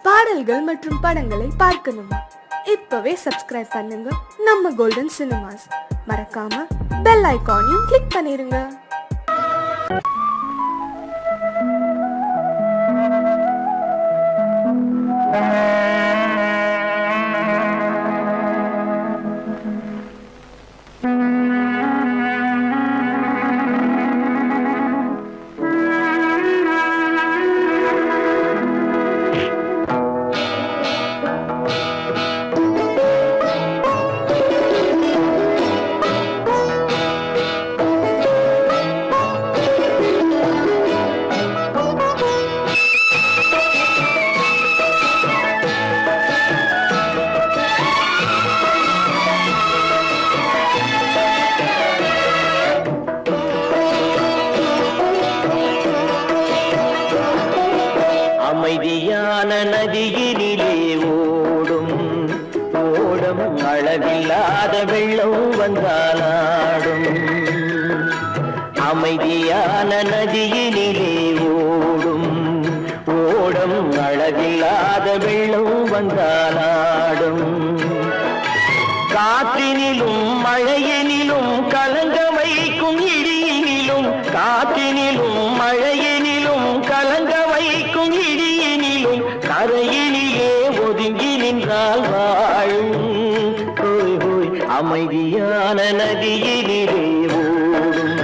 பாடல்கள் மற்றும் படங்களை பார்க்கணுமா? இப்பவே சப்ஸ்கிரைப் பண்ணுங்க நம்ம கோல்டன் சினிமாஸ். மறக்காம பெல் ஐகானையும் கிளிக் பண்ணிருங்க. அமைதியான நதியினிலே ஓடும் ஓடம் அளவில்லாத வெள்ளம் வந்தாலாடும். அமைதியான நதியினிலே ஓடும் ஓடம் அளவில்லாத வெள்ளம் வந்தாலாடும். காற்றினிலும் மழையினிலும் கலங்க வைக்கும் இடியினிலும், காற்றினிலும் மழையினிலும் கலங்க வைக்கும் இடியினிலும், கரையினிலே ஒதுங்கி நின்றால் வாழும். ஹோய் ஹோய் அமைதியான நதியினிலே ஓடும்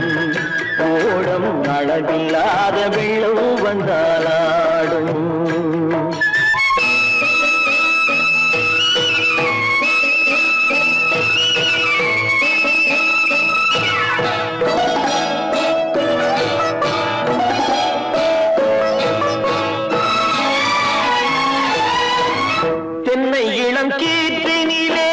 ஓடம் அளவில்லாத வெள்ளம் வந்தாலாடும். தென்னை இளம் கீற்றினிலே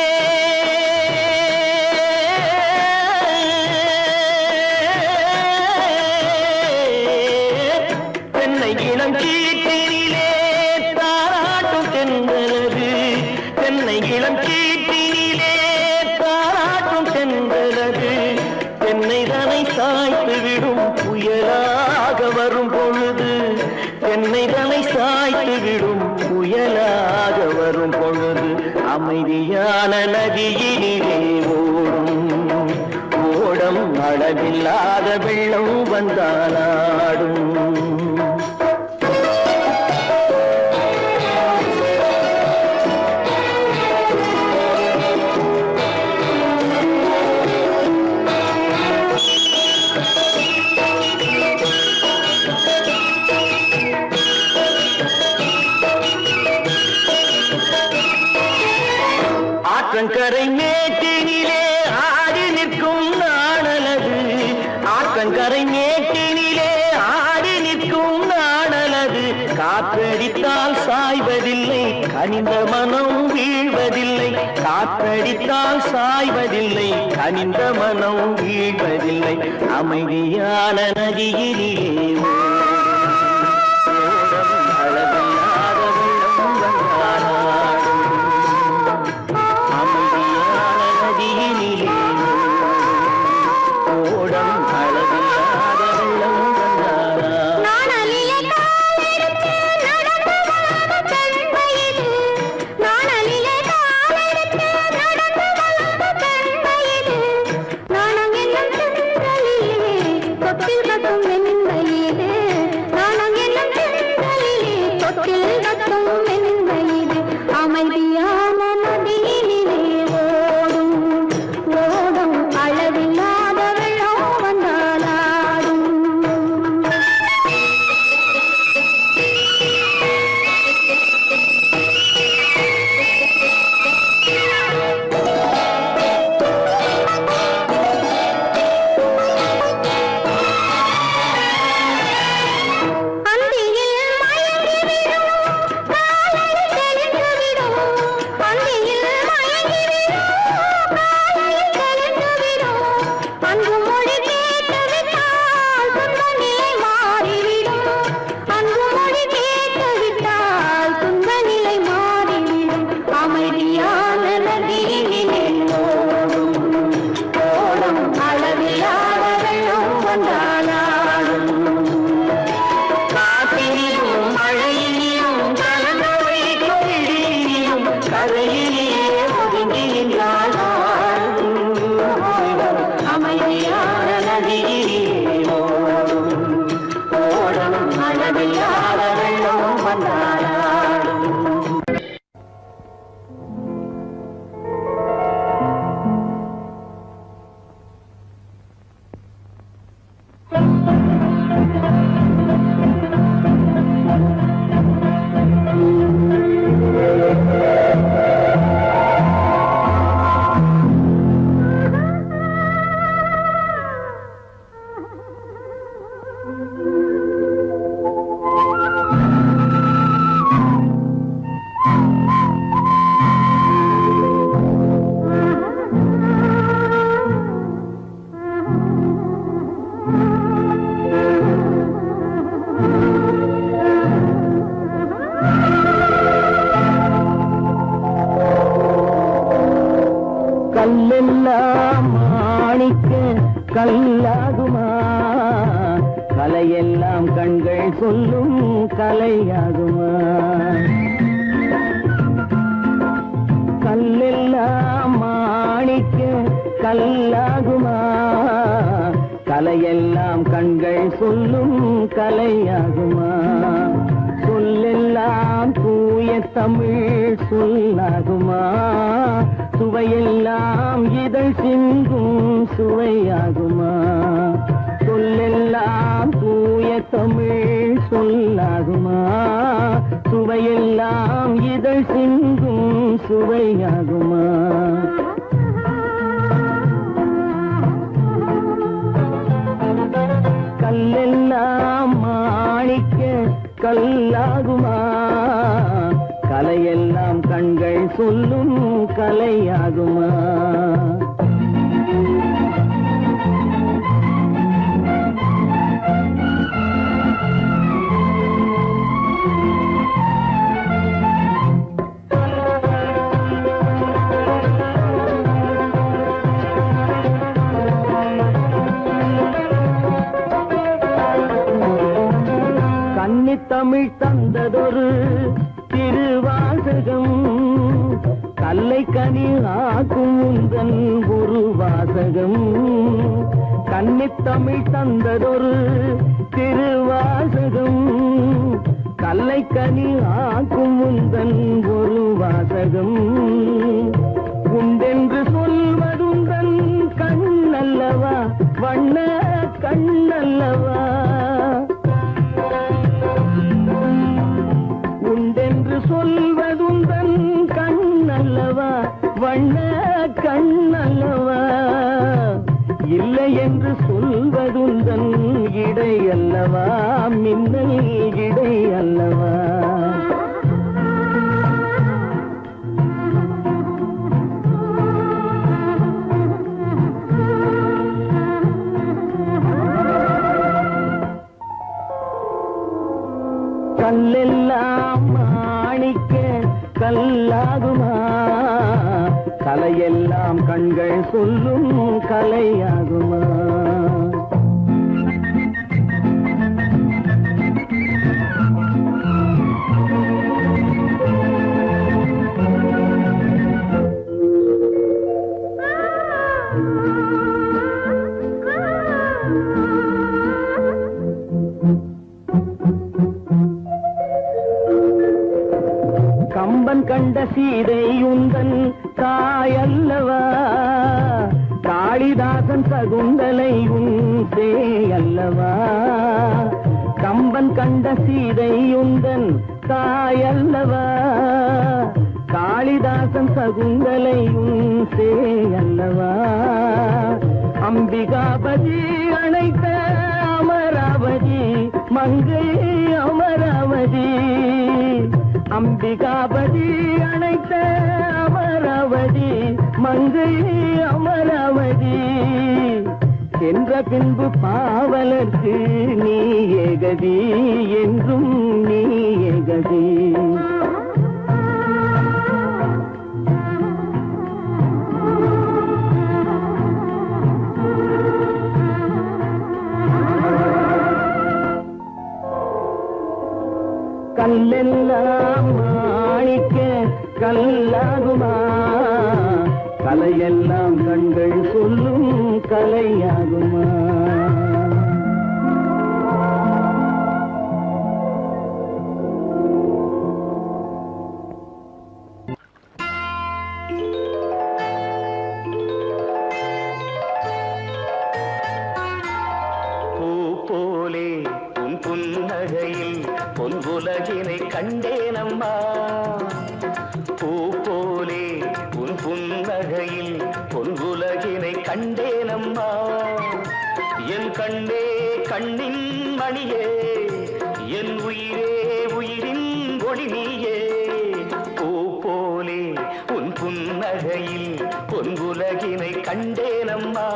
தென்னை இளம் கீற்றினிலே தாராட்டும் தென்றலது. தென்னை இளம் கீற்றினிலே தாராட்டும் தென்றலது. தென்னை தனை சாய்த்து விடும் புயலாக வரும் பொழுது, தென்னை தனை சாய்த்து விடும் புயலாக வரும் பொழுது, அமைதியான நதியினிலே ஓடும் ஓடம் அளவில்லாத வெள்ளம் வந்தாலாடும். ஆற்றங்கரை மேட்டினிலே ஆடி நிற்கும் நாணலது. ஆற்றங்கரை மேட்டினிலே ஆடி நிற்கும் நாணலது. காற்றடித்தால் சாய்வதில்லை, கனிந்த மனம் வீழ்வதில்லை. காற்றடித்தால் சாய்வதில்லை, கனிந்த மனம் வீழ்வதில்லை. அமைதியான நதியினிலே ஓடும் அளவில்லாத வெள்ளம் வந்தாலாடும். அமைதியான நதியினிலே ஓடம் அளவில்லாத வெள்ளம் வந்தாலாடும். நாணம் என்னும் செங்கலிலே தொட்டில் கட்டும் வெண்மையிலே கரையிலே ஒதுங்கி நின்றாள் அமைதியான நதியிலே ஓடும் ஓடும் அளவில்லாத வெள்ளம் வந்தாடும். கல்லெல்லாம் மாணிக்க கல்லாகுமா, கலையெல்லாம் கண்கள் சொல்லும் கலையாகுமா. கல்லெல்லாம் மாணிக்க கல்லாகுமா, கலையெல்லாம் கண்கள் சொல்லும் கலையாகுமா. சொல்லெல்லாம் தூய தமிழ் சொல்லாகுமா, சுவையெல்லாம் இதழ் சிந்தும் சுவையாகுமா. சொல்லெல்லாம் தூய தமிழ் சொல்லாகுமா, சுவையெல்லாம் இதழ் சிந்தும் சுவையாகுமா. கல்லெல்லாம் மாணிக்க கல்லாகுமா, கலையெல்லாம் கண்கள் சொல்லும் கலையாகுமா. கன்னித்தமிழ் தந்ததொரு திருவாசகம், கல்லை கனி ஆக்கும் உந்தன் ஒரு வாசகம். கன்னித்தமிழ் தந்ததொரு திருவாசகம், கல்லை கனி ஆக்கும் உந்தன் ஒரு வாசகம். உண்டென்று சொல்வதுந்தன் கண்ணல்லவா, வண்ண கண்ணல்லவா. உண்டென்று சொல்வதுந்தன் கண்ணல்லவா, வண்ண கண்ணல்லவா. இல்லை என்று சொல்வதுந்தன் இடை அல்லவா, மின்னல் இடை அல்லவா. கல்லெல்லாம் மாணிக்க கல்லாகுமா, கலையெல்லாம் கண்கள் சொல்லும் கலையாகுமா. கம்பன் கண்ட சீதை உந்தன் தாயல்லவா, காளிதாசன் சகுந்தலை உன் சேயல்லவா. கம்பன் கண்ட சீதை உந்தன் தாயல்லவா, காளிதாசன் சகுந்தலை உன் சேயல்லவா. அம்பிகாபதி அழைத்த அமராவதி மங்கை அமராவதி. அம்பிகாபதி அழைத்த அமராவதி மங்கை அமராவதி. சென்ற பின்பு பாவலர்க்கு நீ ஏகதி, என்றும் நீ ஏகதி. கல்லெல்லாம் மாணிக்க கல்லாகுமா? கலையெல்லாம் கண்கள் சொல்லும் கலையாகுமா? உலகினை கண்டேனம்மா பூ போலே உன் புன்னகையில் பொன்னுலகினை கண்டேனம்மா என் கண்ணே கண்ணின் மணியே என் உயிரே உயிரின் ஒளி நீயே பூ போலே உன் புன்னகையில் பொன்னுலகினை கண்டேனம்மா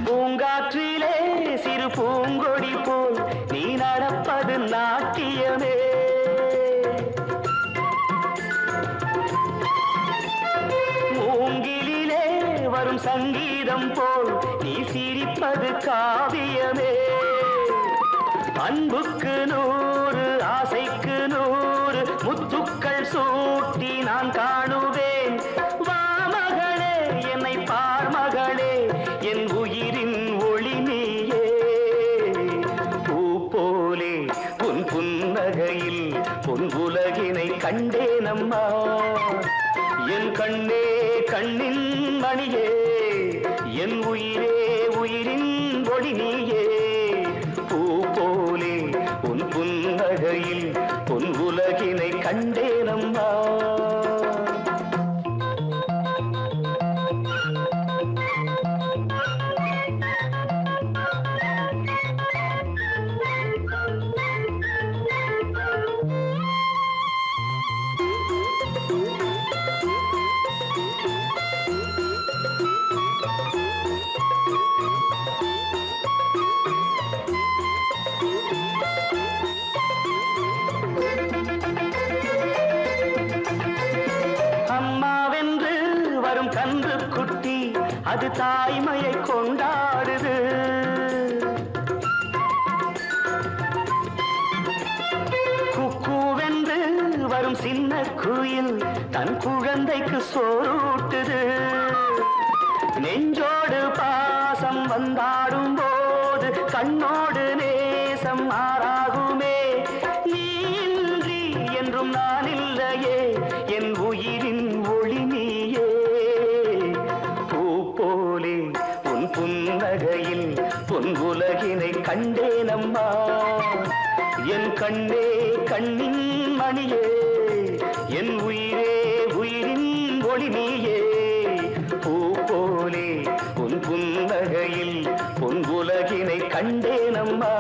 பூங்காற்றிலே சிறு பூங்கொடி போல் நீ நடப்பது நாட்டியமே மூங்கிலே வரும் சங்கீதம் போல் நீ சிரிப்பது காவியமே அன்புக்கு 100 ஆசைக்கு 100 முத்துக்கள் சூட்டி நான் காணுவேன் வா மகளே என்னை பார் மகளே என் உயிரின் ஒளி நீயே பூ போலே உன் புன்னகையில் பொன் உலகினை கண்டேனம்மா என் கண்ணே கண்ணின் மணியே என் உயிரே உயிரின் ஒளி நீயே பூ போலே உன் புன்னகையில் பொன் உலகினை கண்டேனம்மா கன்று குட்டி அது தாய்மையை கொண்டாடுது குக்கூவென்று வரும் சின்ன குயில் தன் குழந்தைக்கு சோறூட்டுது நெஞ்சோடு பாசம் வந்தாடும் போது கண்ணோடு நேசம் மாறாகுமே நீன்றி என்றும் நான் இல்லையே என் உயிரின் ஒளி நீயே போலே உன் புன்னகையில் பொன் உலகினை கண்டேனம்மா என் கண்ணே கண்ணின் மணியே என் உயிரே உயிரின் ஒளி நீயே பூ போலே உன் புன்னகையில் பொன் உலகினை கண்டேனம்மா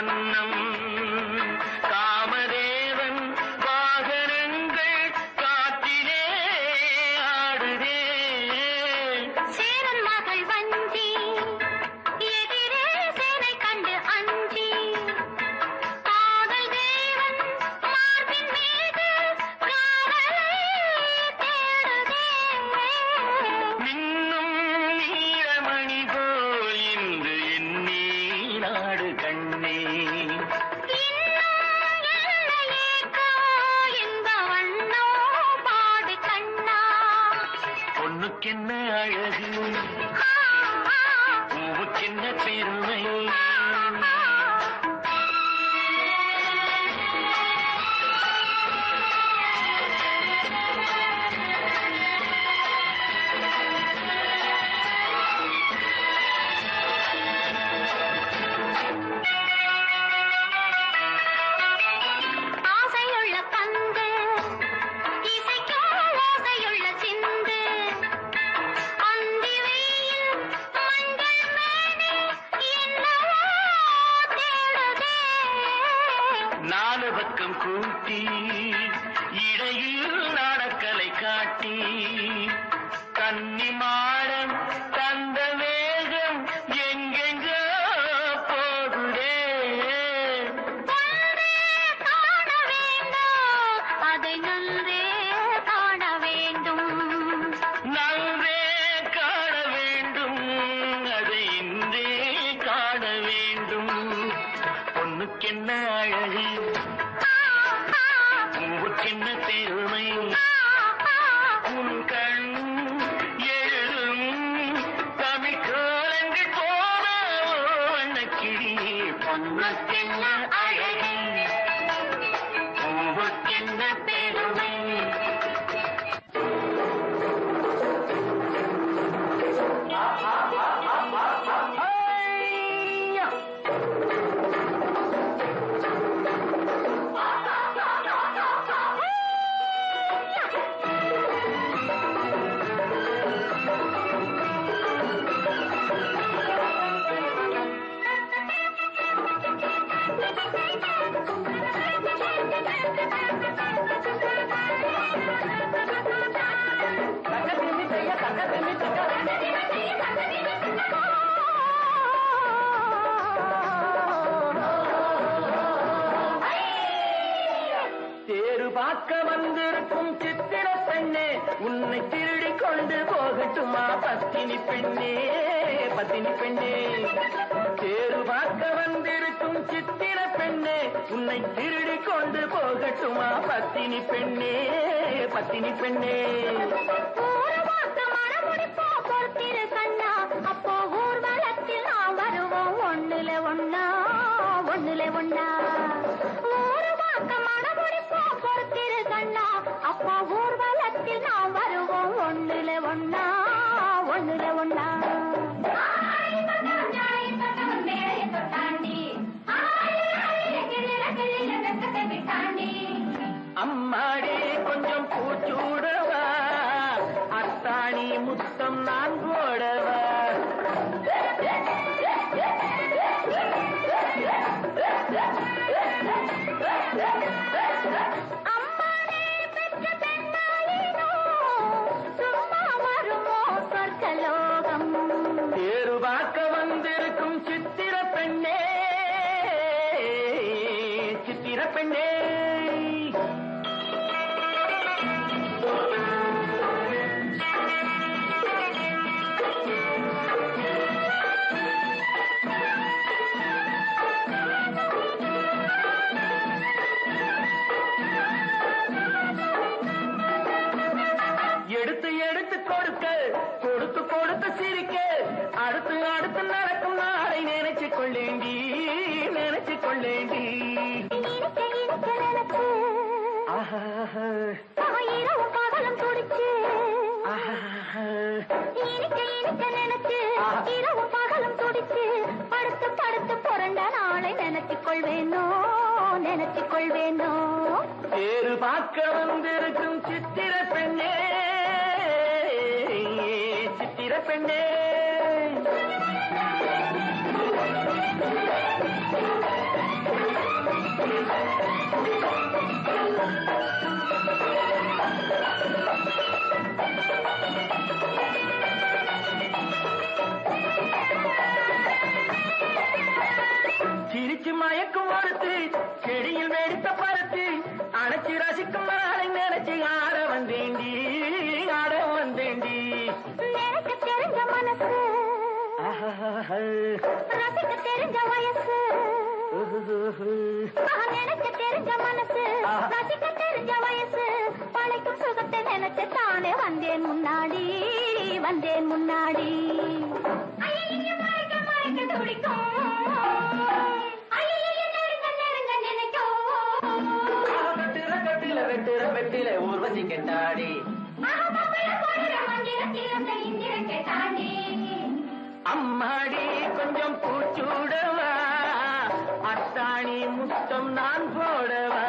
கன்னம் காமதேவன் வாகனங்கள் காற்றிலே ஆடுதே சேரன் மகள் வஞ்சி எதிரே சேனை கண்டு அஞ்சி காதல் தேவன் மார்பின் மீது காவலை தேடுதே மின்னும் நீலமணி போல் இன்று எண்ணி நாடு கண்ணே பொண்ணுக்கென்ன அழகு பூவுக்கென்ன பெருமை ஆசையுள்ள பந்து இசைக்கும் ஓசையுள்ள சிந்து அந்தி வெயில் மஞ்சள் மேனி என்னவோ தேடுதே நாலு பக்கம் கூட்டி இடையில் நாடக்கலை காட்டி கன்னிமாடம் தந்த வேகம் எங்கெங்கோ போகுதே ஒன்றே காண வேண்டும் அதை நன்றே காண வேண்டும் நன்றே காண வேண்டும் அதை இன்றே காண வேண்டும் பொண்ணுக்கென்ன அழகு பூவுக்கென்ன பெருமை உன் கண் எழுதும் தமிழ் கோலங்கள் போன வண்ணக்கிளி பொண்ணுக்கென்ன அழகு பூவுக்கென்ன பெருமை தேரு பார்க்க வந்திருக்கும் சித்திர பெண்ணே உன்னை திருடி கொண்டு போகட்டுமா பத்தினி பெண்ணே பத்தினி பெண்ணே தேரு பார்க்க வந்திருக்கும் சித்திர பெண்ணே உன்னை திருடி கொண்டு போகட்டுமா பத்தினி பெண்ணே பத்தினி பெண்ணே ஊர்வாக்க மணமுடிப்போம் பொறுத்திரு கண்ணா அப்போ ஊர்வலத்தில் நாம் வருவோம் ஒண்ணுல ஒண்ணா ஒண்ணுல ஒண்ணா ஊர்வாக்க மணமுடிப்போம் பொறுத்திரு கண்ணா அப்போ ஊர்வலத்தில் நாம் வருவோம் ஒண்ணுல ஒண்ணா ஒண்ணுல ஒண்ணா அம்மாடி கொஞ்சம் பூச்சூடவா அத்தாணி முத்தம் நான் போடவா அம்மானே பெற்ற பெண்ணாயினோ சும்மா வருமோ சொர்க்கலோகம் தேரு பார்க்க வந்திருக்கும் சித்திர பெண்ணே சித்திர பெண்ணே எடுத்து எடுத்து கொடுக்க கொடுத்து கொடுத்து சிரிக்க அடுத்து அடுத்து நடக்கும் நாளை நினைச்சு கொள்ளேண்டி நினைச்சு கொள்ளேண்டி இனிக்க இனிக்க நினைச்சு ஆஹா இரவும் பகலும் துடிச்சு ஆஹா இனிக்க இனிக்க நினைச்சு இரவும் பகலும் துடிச்சு படுத்து படுத்து புரண்ட நாளை நினைச்சுக் கொள்வேனோ நினைச்சுக் கொள்வேனோ தேரு பார்க்க வந்திருக்கும் சித்திர பெண்ணே சித்திர பெண்ணே மயக்கும் ஒருத்து செடியில் வெடித்த பருத்து அணைச்சி ரசிக்கும் நாளை நினைச்சு ஆட வந்தேண்டி ஆட வந்தேண்டி. எனக்கு தெரிஞ்ச மனசு ரசிக்க தெரிஞ்ச வயசு எனக்கு தெரிஞ்ச மனசு ரசிக்க தெரிஞ்ச வயசு பழைக்கும் சுகத்தை நினைச்சு தானே வந்தேன் முன்னாடி வந்தேன் முன்னாடி. ஐயையே, மறைக்க மறைக்க துடிக்கும். ஐயையே, நெருங்க நெருங்க நினைக்கும். வெட்டுற கட்டில வெட்டுற வெட்டில ஊர்வசி கெட்டாடி. அம்மாடி கொஞ்சம் பூச்சூடவா அத்தாணி முத்தம் நான் போடவா.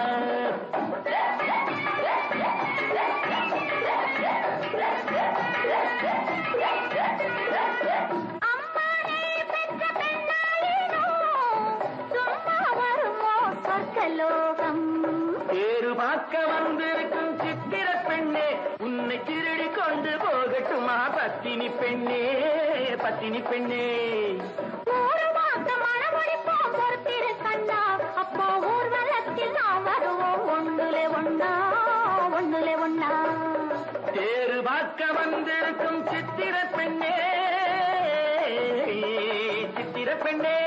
அம்மானே பெற்ற பெண்ணாயினோ சும்மா வருமோ சொர்க்கலோகம். பேரு பார்க்க வந்திருக்கும் சித்திர பெண்ணே உன்னை திருடி கொண்டு போகட்டுமா பத்தினி பெண்ணே பத்தினி பெண்ணே. ஒரு மாசம் மனமொழிப்போம் பொறுத்திரு கண்ணா, அப்போ ஊர்வலத்தில் நாம் வருவோம் ஒண்ணுலே ஒண்ணா ஒண்ணுலே ஒண்ணா. தேரு பார்க்க வந்திருக்கும் சித்திர பெண்ணே சித்திர பெண்ணே.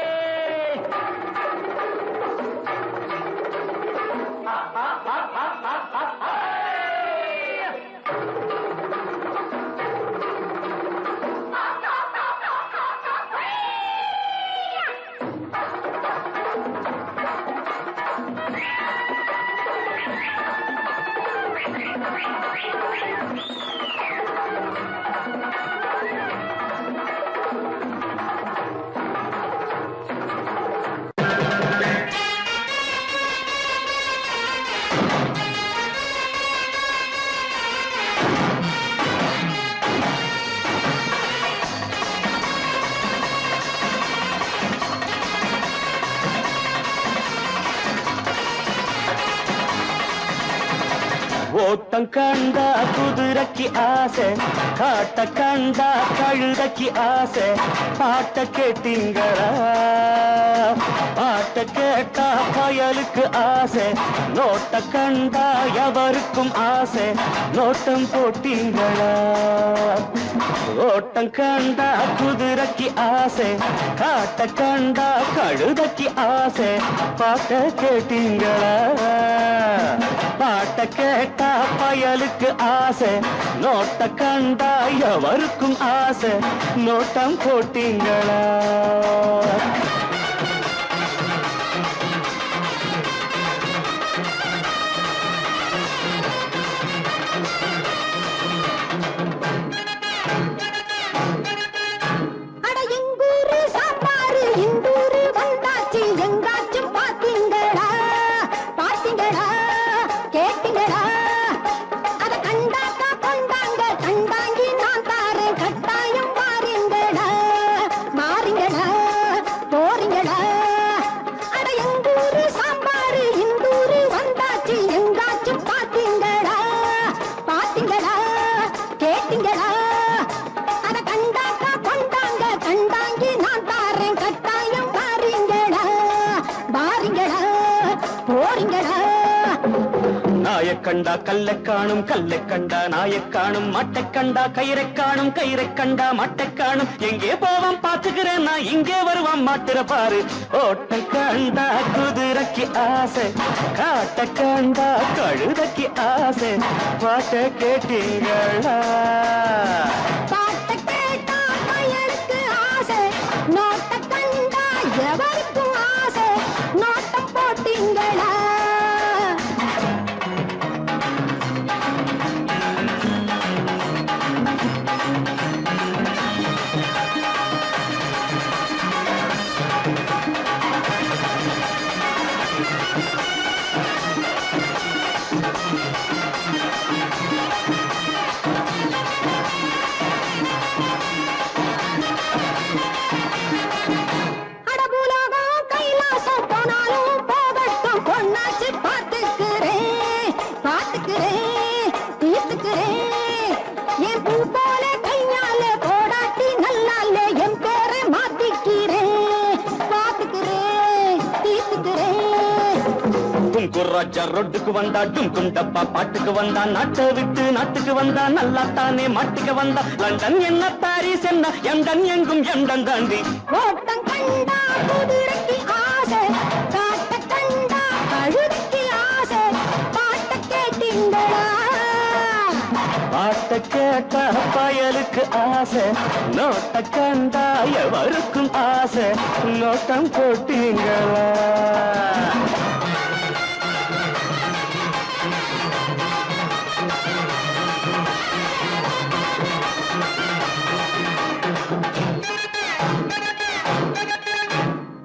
ஓட்டம் கண்டா குதிரைக்கு ஆசை, காட்ட கண்டா கழுதைக்கு ஆசை. பாட்ட கேட்டீங்களா? பாட்ட கேட்டா பயலுக்கு ஆசை. நோட்ட கண்டா எவருக்கும் ஆசை. நோட்டம் போட்டீங்களா? ஓட்டம் கண்டா குதிரைக்கு ஆசை, காட்ட கண்டா கழுதைக்கு ஆசை. பாட்ட கேட்டீங்களா? பாட்ட கேட்டா பயலுக்கு ஆசை. நோட்ட கண்டா எவருக்கும் ஆசை. நோட்டம் போட்டீங்களா? அட எங்கூரு சாப்பாரு இந்தூரு வந்தாச்சு, எங்காச்சும் பாத்தீங்களா பாத்தீங்களா கேட்டீங்களா? அத கண்டாக்கா கொண்டாங்க, கண்டாங்கி நான் தாரேன், கட்டாயம் மாறீங்களா மாறீங்களா போறீங்களா? அட எங்கூரு சாம்பாரு இந்தூரு வந்தாச்சு, எங்காச்சும் பாத்தீங்களா பாத்தீங்களா கேட்டீங்களா? அத கண்டாக்கா கொண்டாங்க, கண்டாங்கி நான் தாரேன், கட்டாயம் மாறீங்களா மாறீங்களா போறீங்களா? நாயக் கண்டா கல்லை காணும், கல்லை கண்டா நாயக் காணும். மட்டை கண்டா கயிறை காணும், கயிறை கண்டா மட்டை காணும். எங்கே போவான் பாத்துக்கிறேன் நான், இங்கே வருவான் மாட்டுற பாரு. ஓட்ட கண்டா குதிரைக்கு ஆசை, காட்ட கண்டா கழுதைக்கு ஆசை. பாட்ட கேட்டீங்களா? பாட்ட கேட்டா பயலுக்கு ஆசை, நோட்ட கண்டா எவருக்கும் ஆசை. நோட்டம் போட்டீங்களா? குர்ராஜா ரொட்டுக்கு வந்தா குண்டப்பா பாட்டுக்கு வந்தா நாட்டை விட்டு நாட்டுக்கு வந்தா நல்லா தானே மாட்டுக்கு வந்தா லண்டன் என்ன பாரிஸ் என்ன எண்டன் எங்கும் எண்டன் தாண்டி ஓட்டம் கண்டா குதிரைக்கு ஆசை காட்ட கண்டா கழுதைக்கு ஆசை பாட்ட கேட்டீங்களா பாட்ட கேட்டா பயலுக்கு ஆசை நோட்ட கண்டா எவருக்கும் ஆசை நோட்டம் போட்டீங்களா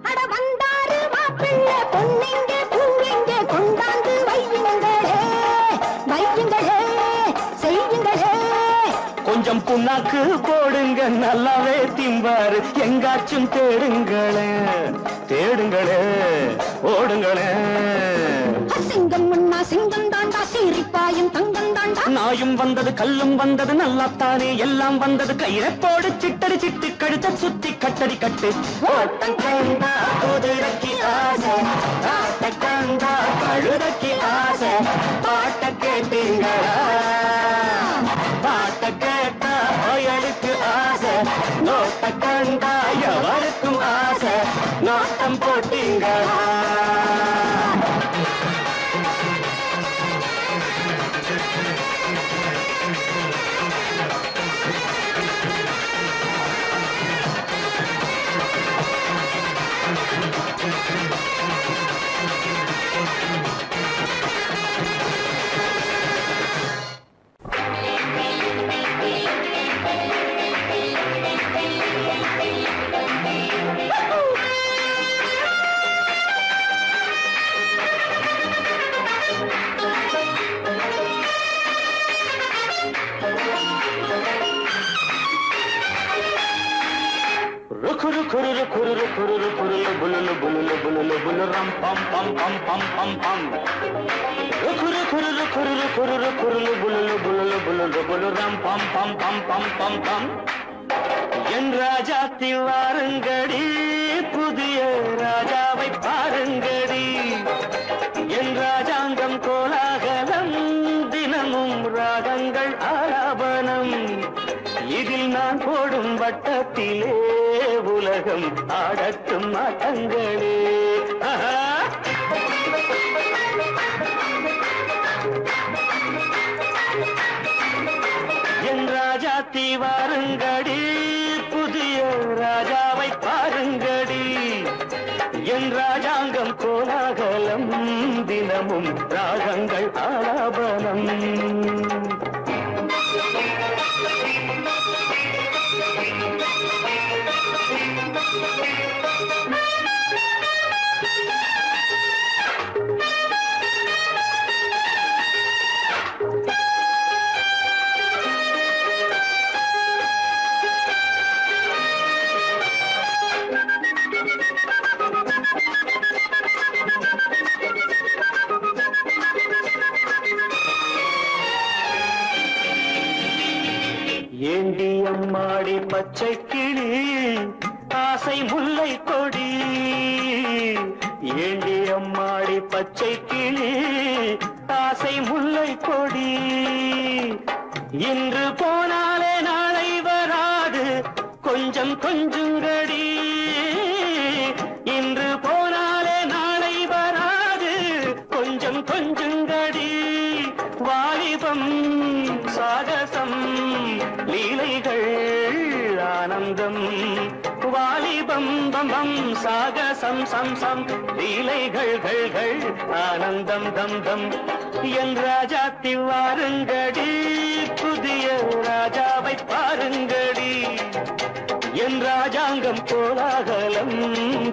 அட வந்தாரு மாப்பிள்ளை பொண்ணுங்க பூவிங்க கொண்டாந்து வையுங்களே வையுங்களே செய்யுங்களே கொஞ்சம் புண்ணாக்கு போடுங்க நல்லாவே திம்பாரு எங்காச்சும் தேடுங்களே தேடுங்களே ஓடுங்களே சிங்கம் முன்னா சிங்கம் தாண்டா சீரிப்பாயும் தங்கம் தாண்டா நாயும் வந்தது கல்லும் வந்தது நல்லாத்தானே எல்லாம் வந்தது கயிறை போடு சிட்டடி சிட்டு கழுத்த சுத்தி கட்டடி கட்டு ஓட்டம் கண்டா குதிரைக்கு ஆசை ஆட்ட கண்டா கழுதைக்கு ஆசை பாட்ட கேட்டீங்களா பாட்ட கேட்டா பயலுக்கு ஆசை நோட்ட கண்டா எவருக்கும் ஆசை நோட்டம் போட்டீங்களா என் ராஜாத்தி வாருங்கடி புதிய ராஜாவை பாருங்கடி என் ராஜாங்கம் கோலாகலம் தினமும் ராகங்கள் ஆலாபனம் இதில் நான் போடும் வட்டத்திலே உலகம் ஆடட்டும் ஆட்டங்களே என் ராஜாத்தி வாருங்கடி புதிய ராஜாவை பாருங்கடி என் ராஜாங்கம் கோலாகலம் தினமும் ராகங்கள் ஆலாபனம் ஏண்டி அம்மாடி பச்சை கிளி ஆசை முல்லை கொடி ஏண்டி அம்மாடி பச்சை கிளி ஆசை முல்லை கொடி இன்று போனாலே நாளை வராது கொஞ்சம் கொஞ்சங்கடி இன்று போனாலே நாளை வராது கொஞ்சம் கொஞ்சங்கடி வாலிபம் சாகசம் லீலைகள் ஆனந்தம் வாலிபம் பம்பம் சாகசம் சம் சம் லீலைகள் ஆனந்தம் தம் தம் என் ராஜாத்தி வாருங்கடி புதிய ராஜாவை பாருங்கடி என் ராஜாங்கம் கோலாகலம்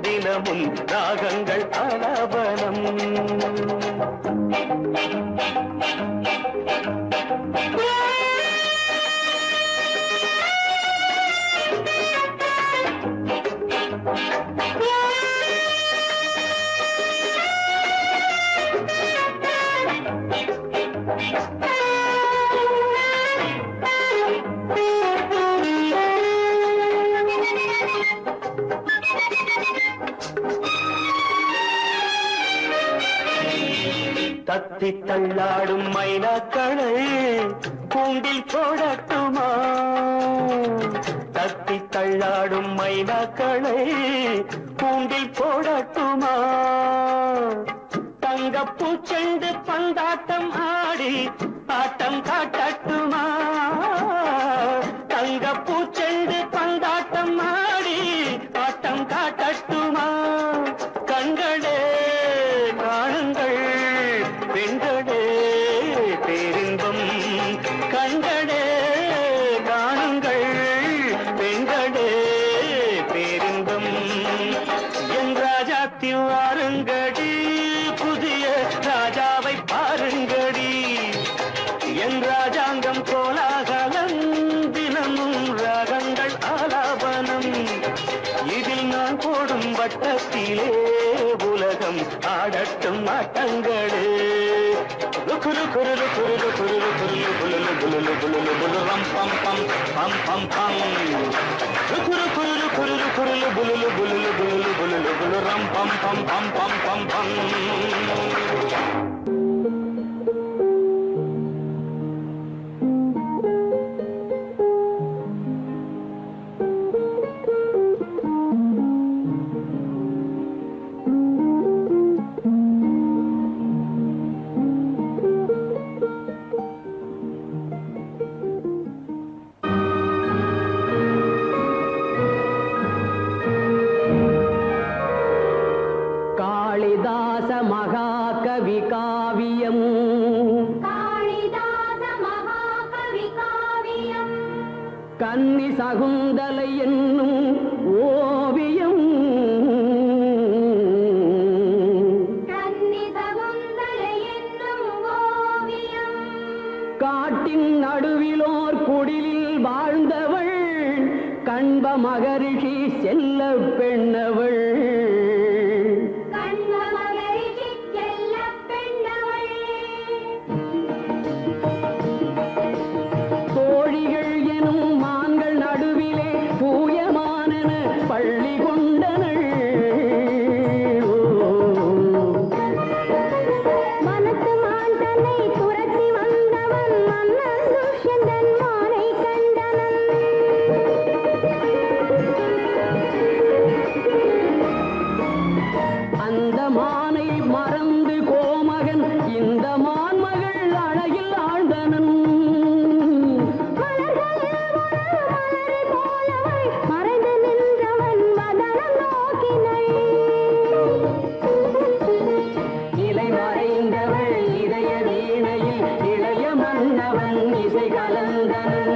தினமும் ராகங்கள் ஆலாபனம் தத்தி தள்ளாடும் மைனாக்களை கூண்டில் போடட்டுமா தத்தி தள்ளாடும் மைனாக்களை கூண்டில் போடட்டுமா தங்கப்பூ செண்டு பந்தாட்டம் ஆடி ஆட்டம் காட்டட்டுமா தங்கப்பூ செண்டு பந்தாட்டம் ஆடி ஆட்டம் காட்டட்டுமா கண்களே காணுங்கள் பெண்களே பேரின்பம் கண்களே காணுங்கள் பெண்களே பேரின்பம் என் ராஜாத்தி வாருங்கடி புதிய ராஜாவை பாருங்கடி என் ராஜாங்கம் கோலாகலம் தினமும் ராகங்கள் ஆலாபனம் இதில் நான் போடும் வட்டத்திலே உலகம் ஆடட்டும் ஆட்டங்களே குரு குரு குரு குரு குரு குலுலு குலுலு குலுலு குலுரம் பம் பம் பம் பம் பம் குரு குரு குரு குரு குலுலு குலுலு குலுலு குலுலு குலுரம் பம் பம் பம் பம் பம் பம் காளிதாச மகாகவி காவியம் கன்னி சகுந்தலை என்னும் ஓவியம் காட்டின் நடுவிலோர் குடிலில் வாழ்ந்தவள் கண்ப மகரிஷி செல்ல பெண்ணவள் பள்ளி கொண்டனள் மனத்து மான் தன்னை துரத்தி வந்தவன் மன்னன் துஷ்யந்தன் மானை கண்டனன் அந்த மானை மறந்து கோமகன் இந்த மான்மகள் அழகில் ஆழ்ந்தனன் இசை கலந்தனன்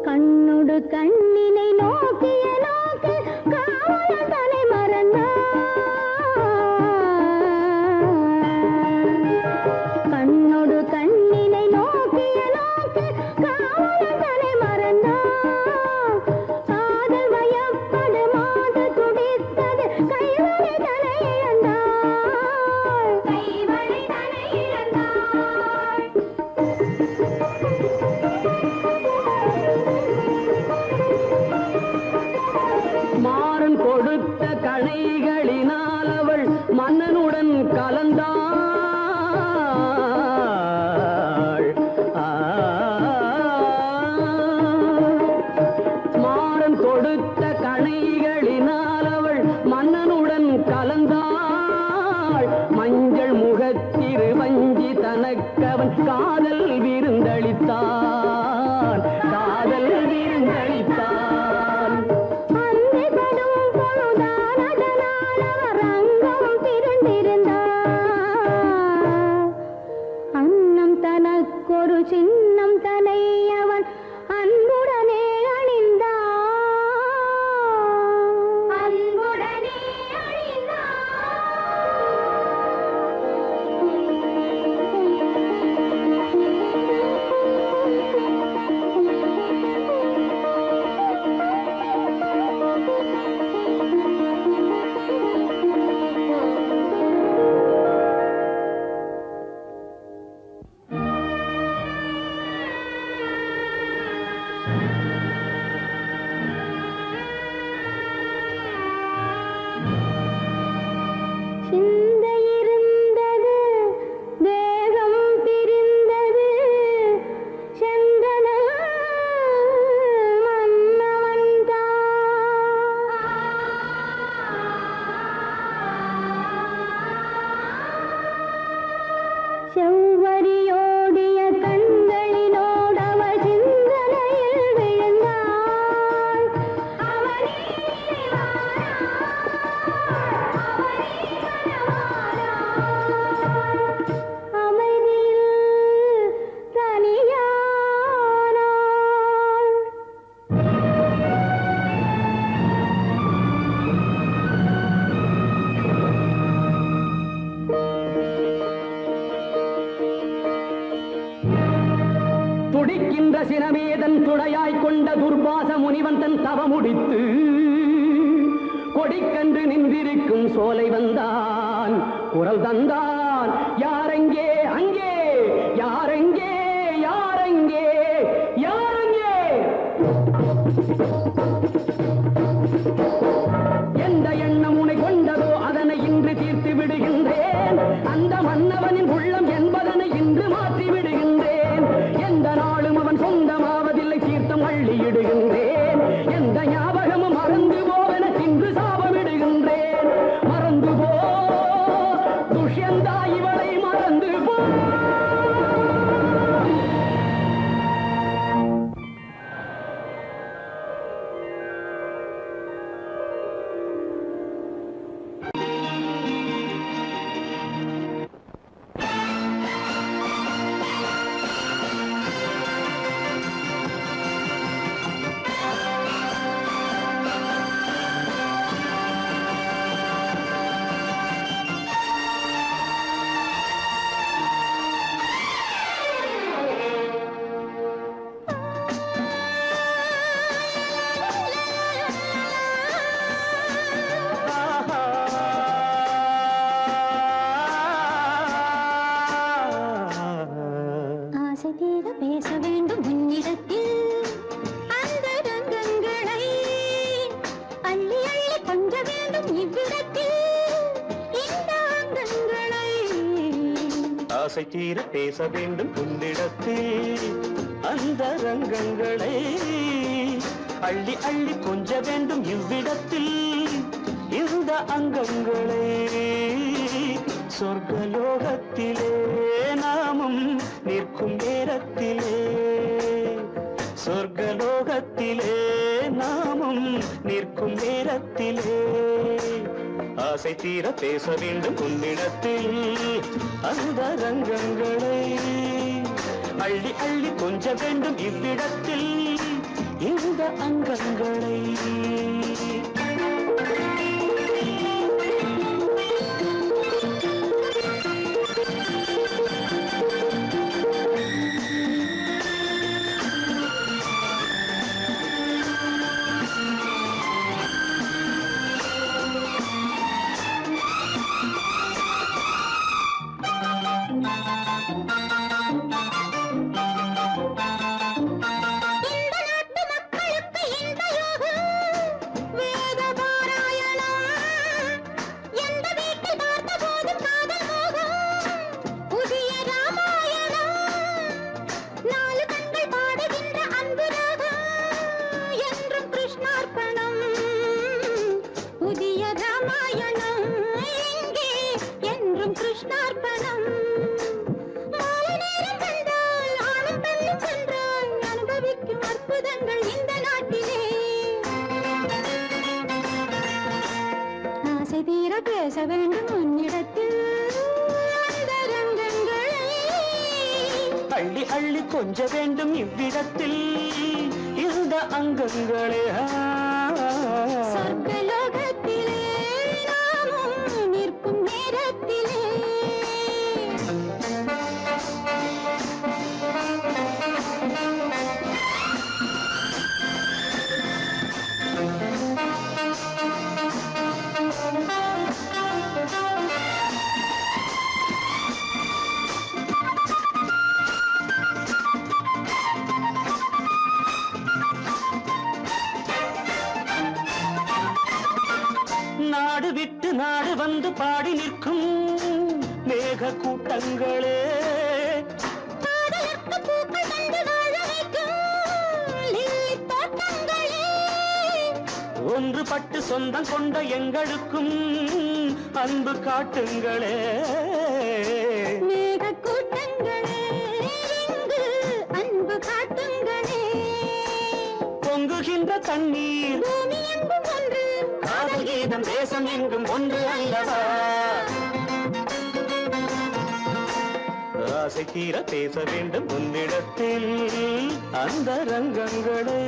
கண்ணொடு கண்ணினை நோக்கிய நோக்கு காவலன் தலை மறந்தான் கண்ணொடு கண்ணினை நோக்கிய நோக்கு காவலன் தலை மறந்தான் காதல் வயப்படு மாது துடித்தது கைவழி தலை இழந்தாள் கைவழி தலை இழந்தாள் மாறன் கொடுத்த கணைகளினால் அவள் மன்னனுடன் கலந்தாள் மாறன் கொடுத்த கணைகளினால் அவள் மன்னனுடன் கலந்தாள் மஞ்சள் முகத்திரு வஞ்சி தனக்கவன் காதல் விருந்தளித்தான் காதல் விருந்தளித்தான் பொழுதானதனால் அவர் அங்கம் பிறந்திருந்தார் துணையாய் கொண்ட துர்வாச முனிவன் தன் தவமுடித்து கொடிக்கன்று நின்றிருக்கும் சோலை வந்தான், குரல் தந்தான். யாரெங்கே அங்கே, யாரெங்கே யாரெங்கே யாரெங்கே? எந்த எண்ணம் உனை கொண்டதோ அதனை இன்று தீர்த்து விடுகின்றேன். அந்த மன்னவனின் உள்ளம் என்பதனை இன்று மாற்றி விடுகின்றேன். எந்த நாளும் அவன் சொந்தமாவதில்லை, தீர்த்தம் அள்ளியிடுகின்றேன். எந்த ஞாபகமும் மறந்து போவென இன்று சாபமிடுகின்றேன். மறந்து போ துஷ்யந்தா, இவளை மறந்து போ. பேச வேண்டும் உன்னிடத்தில் அந்த ரங்கங்களை அள்ளி அள்ளி கொஞ்ச வேண்டும் இவ்விடத்தில் இந்த அங்கங்களை. ஆசை தீர பேச வேண்டும் உன்னிடத்தில் அந்த ரங்கங்களை அள்ளி அள்ளி கொஞ்ச வேண்டும் இவ்விடத்தில் இந்த அங்கங்களை. சொர்க்கலோகத்திலே நாமும் நிற்கும் நேரத்திலே, சொர்க்கலோகத்திலே நாமும் நிற்கும் நேரத்திலே ஆசை தீர பேச வேண்டும் உன்னிடத்தில் அந்த ரங்கங்களை அள்ளி அள்ளி கொஞ்ச வேண்டும் இவ்விடத்தில் இந்த அங்கங்களை. பேச வேண்டும் உன்னிடத்தில் அந்த ரங்கங்களை அள்ளி அள்ளி கொஞ்ச வேண்டும் இவ்விடத்தில் இந்த அங்கங்களே. சொர்க்கலோகத்திலே நாமும் நிற்கும் நேரத்திலே நாடு விட்டு நாடு வந்து பாடி நிற்கும் மேக கூட்டங்களே, ஒன்றுபட்டு சொந்தம் கொண்ட எங்களுக்கும் அன்பு காட்டுங்களே. மேக கூட்டங்களே இங்கு அன்பு காட்டுங்களே. பொங்குகின்ற தண்ணீர் பூமி எங்கும் ஒன்று, காதல் கீதம் தேசம் எங்கும் ஒன்று அல்லவா. ஆசை தீர பேச வேண்டும் உன்னிடத்தில் அந்த ரங்கங்களே.